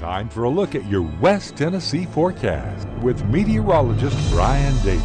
Time for a look at your West Tennessee forecast with meteorologist Brian Davis.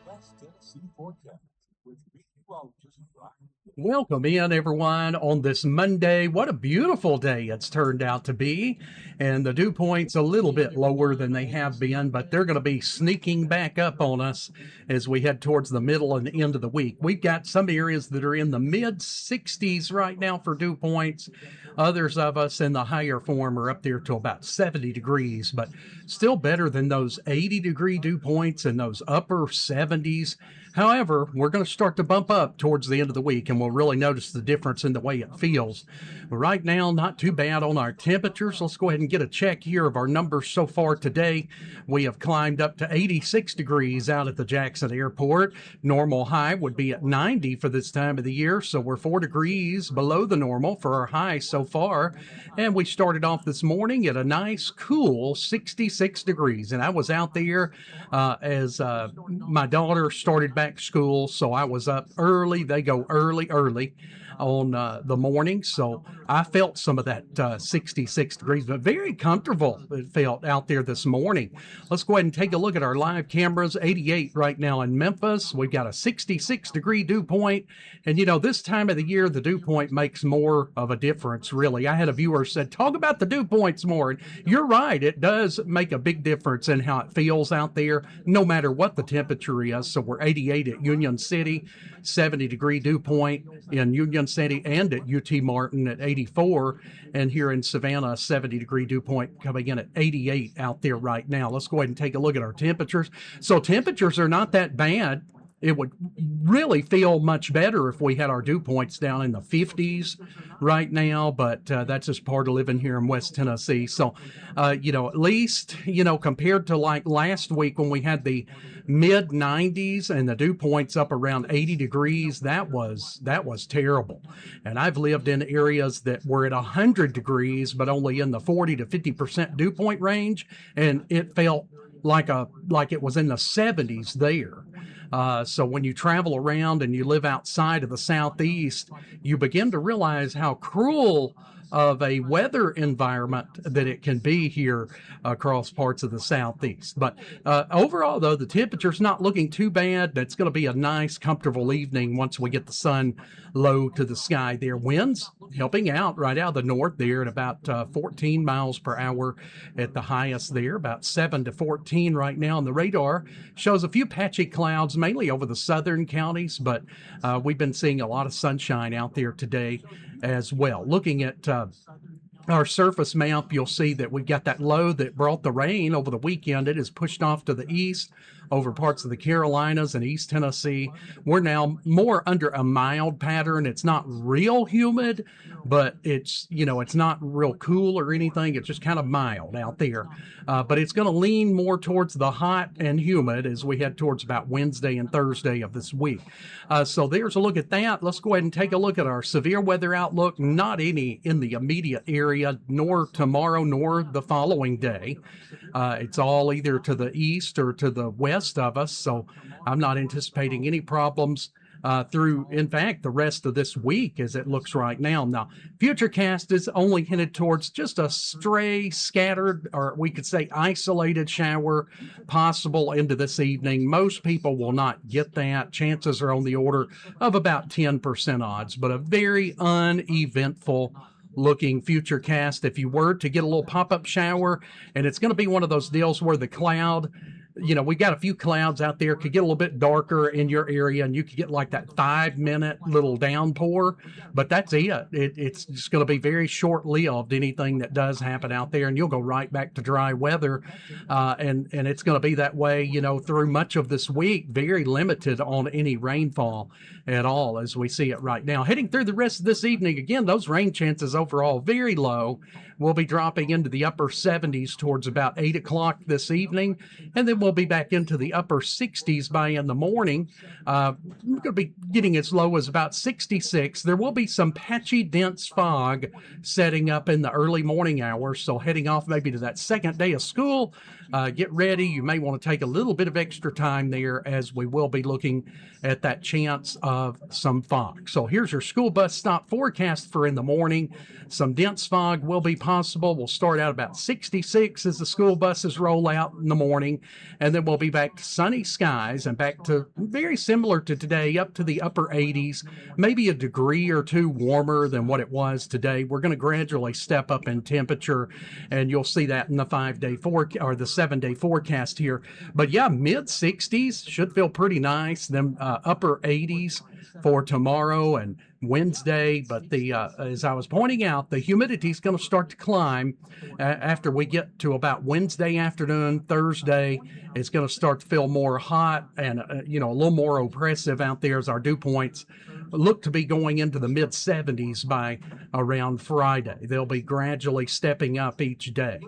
West Tennessee forecast with meteorologist Brian. Welcome in, everyone, on this Monday. What a beautiful day it's turned out to be. And the dew points a little bit lower than they have been, but they're going to be sneaking back up on us as we head towards the middle and end of the week. We've got some areas that are in the mid 60s right now for dew points. Others of us in the higher form are up there to about 70 degrees, but still better than those 80-degree dew points and those upper 70s. However, we're going to start to bump up towards the end of the week, and we'll really notice the difference in the way it feels. Right now, not too bad on our temperatures. Let's go ahead and get a check here of our numbers so far today. We have climbed up to 86 degrees out at the Jackson Airport. Normal high would be at 90 for this time of the year, so we're 4 degrees below the normal for our high so far. And we started off this morning at a nice, cool 66 degrees. And I was out there as my daughter started back school, so I was up early. They go early on the morning, so I felt some of that 66 degrees, but very comfortable it felt out there this morning. Let's go ahead and take a look at our live cameras. 88 right now in Memphis. We've got a 66-degree dew point, and you know, this time of the year the dew point makes more of a difference, really. I had a viewer said, talk about the dew points more, and you're right, it does make a big difference in how it feels out there, no matter what the temperature is. So we're 88 at Union City, 70-degree dew point in Union City and at UT Martin at 84, and here in Savannah, 70-degree dew point coming in at 88 out there right now. Let's go ahead and take a look at our temperatures. So temperatures are not that bad. It would really feel much better if we had our dew points down in the 50s right now, but that's just part of living here in West Tennessee. So, you know, at least, you know, compared to like last week when we had the mid 90s and the dew points up around 80 degrees, that was terrible. And I've lived in areas that were at 100 degrees, but only in the 40 to 50% dew point range, and it felt like it was in the 70s there. So when you travel around and you live outside of the Southeast, you begin to realize how cruel of a weather environment that it can be here across parts of the Southeast. But overall, though, the temperature's not looking too bad. It's going to be a nice, comfortable evening once we get the sun low to the sky there. Winds helping out right out of the north there at about 14 miles per hour at the highest there, about 7 to 14 right now. And the radar shows a few patchy clouds, mainly over the southern counties, but we've been seeing a lot of sunshine out there today as well. Looking at our surface map, you'll see that we've got that low that brought the rain over the weekend. It is pushed off to the east over parts of the Carolinas and East Tennessee. We're now more under a mild pattern. It's not real humid, but it's, you know, it's not real cool or anything. It's just kind of mild out there. But it's going to lean more towards the hot and humid as we head towards about Wednesday and Thursday of this week. So there's a look at that. Let's go ahead and take a look at our severe weather outlook. Not any in the immediate area, nor tomorrow, nor the following day. It's all either to the east or to the west of us, so I'm not anticipating any problems through, in fact, the rest of this week as it looks right now. Now, Futurecast is only headed towards just a stray, scattered, or we could say isolated shower possible into this evening. Most people will not get that. Chances are on the order of about 10% odds, but a very uneventful looking Futurecast. If you were to get a little pop-up shower, and it's going to be one of those deals where the cloud, you know, we got a few clouds out there, could get a little bit darker in your area, and you could get like that 5-minute little downpour, but that's it. It's just going to be very short-lived, anything that does happen out there, and you'll go right back to dry weather, and it's going to be that way, you know, through much of this week. Very limited on any rainfall at all as we see it right now. Heading through the rest of this evening, again, those rain chances overall very low. We'll be dropping into the upper 70s towards about 8 o'clock this evening, and then we'll be back into the upper 60s by in the morning. We're going to be getting as low as about 66. There will be some patchy, dense fog setting up in the early morning hours. So heading off maybe to that second day of school, get ready. You may want to take a little bit of extra time there, as we will be looking at that chance of some fog. So here's your school bus stop forecast for in the morning. Some dense fog will be possible. We'll start out about 66 as the school buses roll out in the morning, and then we'll be back to sunny skies and back to very similar to today, up to the upper 80s, maybe a degree or two warmer than what it was today. We're going to gradually step up in temperature, and you'll see that in the 5-day forecast or the 7-day forecast here. But yeah, mid 60s should feel pretty nice. Then upper 80s for tomorrow and Wednesday. But the as I was pointing out, the humidity is going to start to climb after we get to about Wednesday afternoon. Thursday, it's going to start to feel more hot and a little more oppressive out there, as our dew points look to be going into the mid 70s by around Friday. They'll be gradually stepping up each day.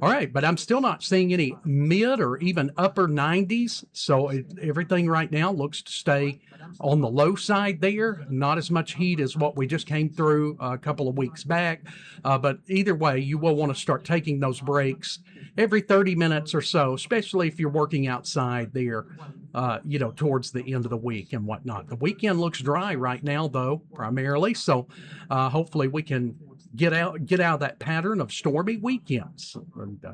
All right, but I'm still not seeing any mid or even upper 90s. So everything right now looks to stay on the low side there. Not as much heat as what we just came through a couple of weeks back. But either way, you will want to start taking those breaks every 30 minutes or so, especially if you're working outside there, towards the end of the week and whatnot. The weekend looks dry right now, though, primarily. So hopefully we can get out of that pattern of stormy weekends. And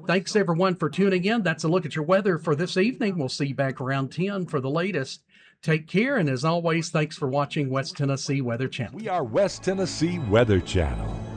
thanks, everyone, for tuning in. That's a look at your weather for this evening. We'll see you back around 10 for the latest. Take care, and as always, thanks for watching West Tennessee Weather Channel. We are West Tennessee Weather Channel.